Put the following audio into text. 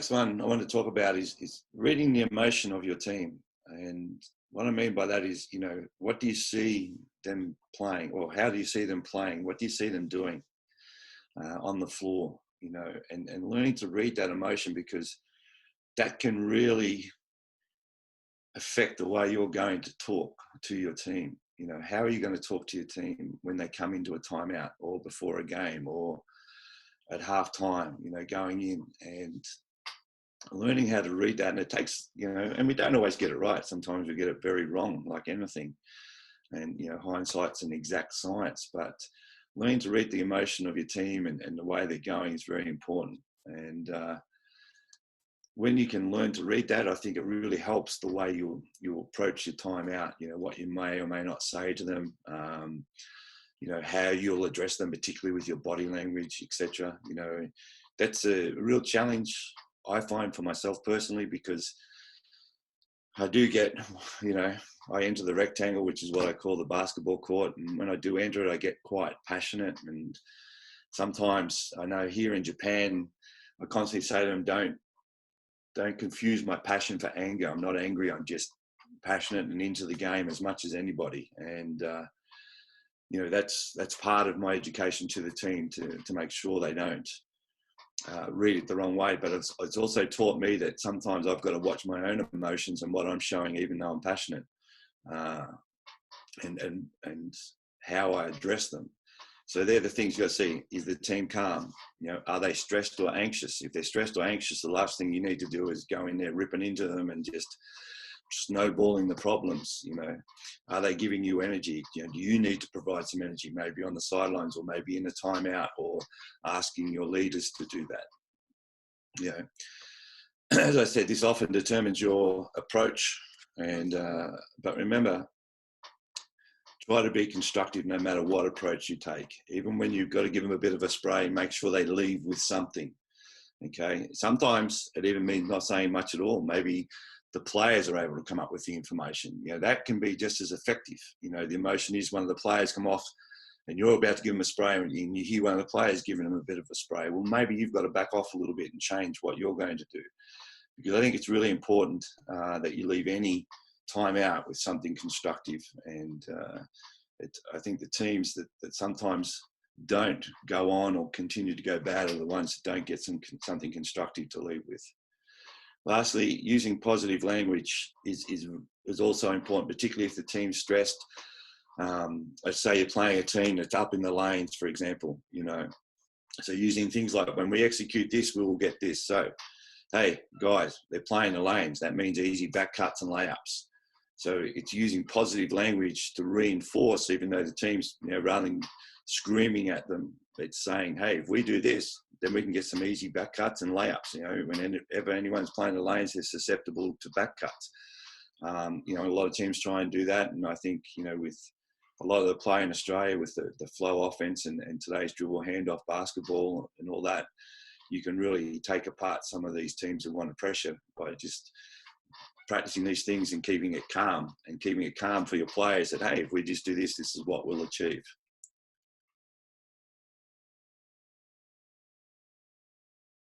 next one I want to talk about is reading the emotion of your team. And what I mean by that is, what do you see them playing, or how do you see them playing? What do you see them doing on the floor? And learning to read that emotion, because that can really affect the way you're going to talk to your team. How are you going to talk to your team when they come into a timeout, or before a game, or at halftime, going in and learning how to read that. And it takes, and we don't always get it right. Sometimes we get it very wrong, like anything. And, hindsight's an exact science, but learning to read the emotion of your team and the way they're going is very important. And when you can learn to read that, I think it really helps the way you approach your timeout, what you may or may not say to them, how you'll address them, particularly with your body language, etc. That's a real challenge I find for myself personally, because I do get, I enter the rectangle, which is what I call the basketball court. And when I do enter it, I get quite passionate. And sometimes I know here in Japan, I constantly say to them, don't confuse my passion for anger. I'm not angry. I'm just passionate and into the game as much as anybody. And, that's part of my education to the team, to make sure they don't read it the wrong way. But it's also taught me that sometimes I've got to watch my own emotions and what I'm showing, even though I'm passionate, and how I address them. So they're the things you got to see. Is the team calm? Are they stressed or anxious? If they're stressed or anxious, the last thing you need to do is go in there ripping into them and just snowballing the problems. Are they giving you energy? Do you need to provide some energy, maybe on the sidelines, or maybe in a timeout, or asking your leaders to do that? As I said, this often determines your approach. And but remember, try to be constructive no matter what approach you take. Even when you've got to give them a bit of a spray, make sure they leave with something. Okay. Sometimes it even means not saying much at all. Maybe the players are able to come up with the information. That can be just as effective. The emotion is one of the players come off and you're about to give them a spray, and you hear one of the players giving them a bit of a spray. Well, maybe you've got to back off a little bit and change what you're going to do. Because I think it's really important that you leave any time out with something constructive. And I think the teams that sometimes don't go on or continue to go bad are the ones that don't get something constructive to leave with. Lastly, using positive language is also important, particularly if the team's stressed. Let's say you're playing a team that's up in the lanes, for example, so using things like, when we execute this, we will get this. So, hey, guys, they're playing the lanes. That means easy back cuts and layups. So it's using positive language to reinforce, even though the team's, rather than screaming at them, it's saying, hey, if we do this, then we can get some easy back cuts and layups. Whenever anyone's playing the lanes, they're susceptible to back cuts. A lot of teams try and do that. And I think, with a lot of the play in Australia, with the flow offense and today's dribble handoff basketball and all that, you can really take apart some of these teams that want to pressure by just practicing these things and keeping it calm for your players, that, hey, if we just do this, this is what we'll achieve.